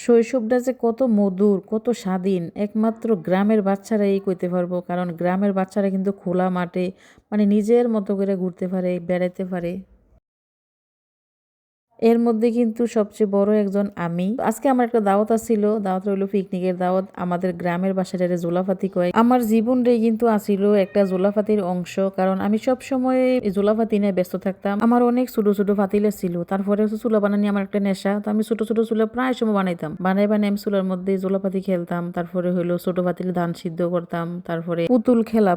শৈশবটা যে কত মধুর, কত স্বাধীন একমাত্র গ্রামের বাচ্চারাই কইতে পারবো। কারণ গ্রামের বাচ্চারা কিন্তু খোলা মাঠে মানে নিজের মতো করে ঘুরতে পারে, বেড়াইতে পারে। এর মধ্যে কিন্তু সবচেয়ে বড় একজন আমি। আজকে আমার একটা দাওয়াত আছিল, দাওয়াত হইলো পিকনিকের দাওয়াত। আমাদের গ্রামের বাসাটারে জোলাপাতি কয়। আমার জীবনটাই কিন্তু আছিল একটা জোলাপাতির অংশ, কারণ আমি সব সময় জোলাপাতি নিয়ে ব্যস্ত থাকতাম। আমার অনেক ছোট ছোট পাতিলে ছিল, তারপরে চুলা বানানি আমার একটা নেশা। তো আমি ছোট ছোট চুলা প্রায় সময় বানাইতাম, বানাই আমি চুলার মধ্যে জোলাপাতি খেলতাম। তারপরে হইলো ছোট পাতিলে ধান সিদ্ধ করতাম। তারপরে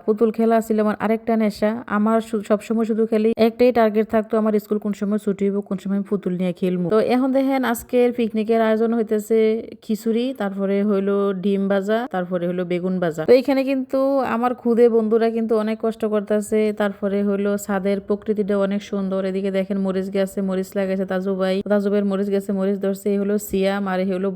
পুতুল খেলা ছিল আমার আরেকটা নেশা। আমার সবসময় শুধু খালি একটাই টার্গেট থাকতো, আমার স্কুল কোন সময় ছুটি হইব, কোন সময় পুতুল নিয়ে খেলবো। তো এখন দেখেন আজকের পিকনিকের আয়োজন হইতেছে খিচুড়ি, তারপরে হইলো ডিম ভাজা, তারপরে হইলো বেগুন ভাজা। তো এখানে কিন্তু আমার খুদে বন্ধুরা কিন্তু অনেক কষ্ট করতেছে। তারপরে হইলো ছাদের প্রকৃতিটা অনেক সুন্দর। এদিকে দেখেন মরিচ গাছে মরিচ লাগাইছে তাজুবের মরিচ গাছে মরিচ ধরছে। এই হলো সিয়াম আর এই হলো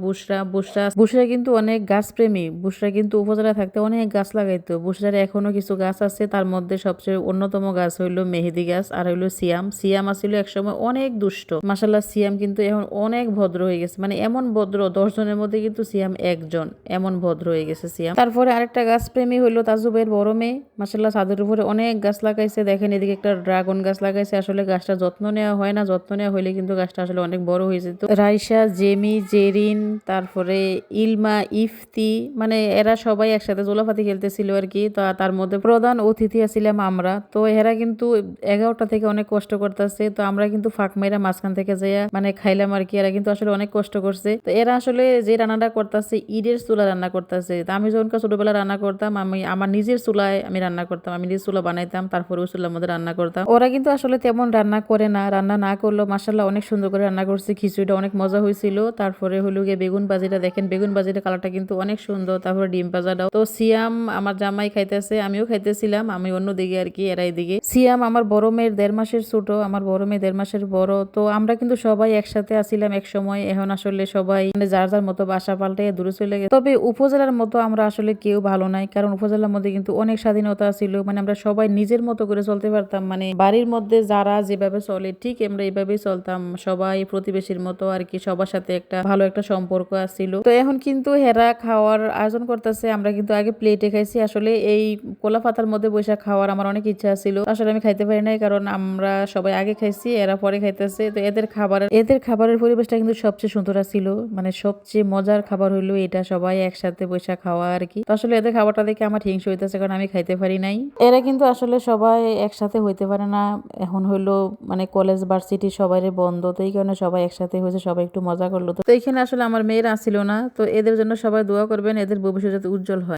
বুসরা কিন্তু অনেক গাছ প্রেমী। বুসরা কিন্তু উপজেলা থাকতে অনেক গাছ লাগাইতো। বুসরার এখনো কিছু গাছ আছে, তার মধ্যে সবচেয়ে অন্যতম গাছ হইলো মেহেদি গাছ আর হইলো সিয়াম আসলে একসময় অনেক দুষ্ট। মাশাল্লাহ সিয়াম কিন্তু এখন অনেক ভদ্র হয়ে গেছে, মানে এমন ভদ্র 10 জনের মধ্যে কিন্তু সিয়াম একজন, এমন ভদ্র হয়ে গেছে সিয়াম। তারপরে আরেকটা গাছ প্রেমী হইলো তাজুবের বড় মেয়ে। মাশাল্লাহ ছাদের উপরে অনেক গাছ লাগাইছে। দেখেন এদিকে একটা ড্রাগন গাছ লাগাইছে। আসলে গাছটা যত্ন নেওয়া হয় না, যত্ন নেওয়া হইলে কিন্তু গাছটা আসলে অনেক বড় হয়ে যেত। রাইসা, জেমি, জেরিন, তারপরে ইলমা, ইফতি, মানে এরা সবাই একসাথে জোলাপাতি খেলতেছিল আর কি। তো তার মধ্যে প্রধান অতিথি আছিলাম আমরা। তো এরা কিন্তু 11টা থেকে অনেক কষ্ট করতেছে। তো আমরা কিন্তু ফাঁক মাইরা মাঝখান থেকে যাইয়া মানে খাইলাম আর কি। এরা কিন্তু আসলে অনেক কষ্ট করছে। তো এরা আসলে যে রান্নাটা করতেছে ঈদের চুলা রান্না করতেছে। তো আমি যখন ছোটবেলা রান্না করতাম, আমি আমার নিজের চুলায় আমি রান্না করতাম, আমি নিজের চুলা বানাইতাম, তারপরে ওই চুলার মধ্যে রান্না করতাম। ওরা কিন্তু আসলে তেমন রান্না করে না, রান্না না করলেও মাসাল্লাহ অনেক সুন্দর করে রান্না করছে। খিচুড়িটা অনেক মজা হয়েছিল। তারপরে হলো গিয়ে বেগুন ভাজিটা, দেখেন বেগুন ভাজিটা কালারটা কিন্তু অনেক সুন্দর। তারপরে ডিম ভাজাটাও। তো সিয়াম আমার জামাই খাইতেছে, আমিও খাইতেছিলাম, আমি অন্য দিকে আর কি, এরা এদিকে। সিয়াম আমার বড় মেয়ের 1.5 মাসের ছোট, আমার বড় মেয়ে 1.5 মাসের বড়। তো আমরা কিন্তু সবাই একসাথে আসিলাম এক সময়। এখন আসলে সবাই মানে যার যার মতো বাসা পাল্টে দূরে চলে গেছে। তবে উপজেলার মতো আমরা আসলে কেউ ভালো নাই, কারণ উপজেলার মধ্যে কিন্তু অনেক স্বাধীনতা ছিল। মানে আমরা সবাই নিজের মতো করে চলতে পারতাম, মানে বাড়ির মধ্যে যারা যেভাবে চলে ঠিক আমরা এইভাবেই চলতাম, সবাই প্রতিবেশীর মতো আর কি। সবার সাথে একটা ভালো একটা সম্পর্ক আছিল। তো এখন কিন্তু হেরা খাওয়ার আয়োজন করতেছে। আমরা কিন্তু আগে প্লেটে খাইছি। আসলে এই কোলা পাতার মধ্যে বৈশাখ খাওয়ার আমার অনেক ইচ্ছা ছিল, আসলে আমি খাইতে পারি নাই, কারণ আমরা সবাই আগে খাইছি, এরা পরে খাইতেছে। তো এদের খাবারের পরিবেশটা কিন্তু সবচেয়ে সুন্দর ছিল, মানে সবচেয়ে মজার খাবার হইলো এটা, সবাই একসাথে বৈশাখ খাওয়া আর কি। তো আসলে এদের খাবারটা দেখে আমার হিংসা হইতেছে, কারণ আমি খাইতে পারি নাই। এরা কিন্তু আসলে সবাই একসাথে হইতে পারে না। এখন হইলো মানে কলেজ ভার্সিটি সবাই বন্ধ, তো এই কারণে সবাই একসাথে হয়েছে, সবাই একটু মজা করলো। তো এইখানে আসলে আমার মেয়েরা আসছিল না। তো এদের জন্য সবাই দোয়া করবেন, এদের ভবিষ্যৎ যাতে উজ্জ্বল হয়।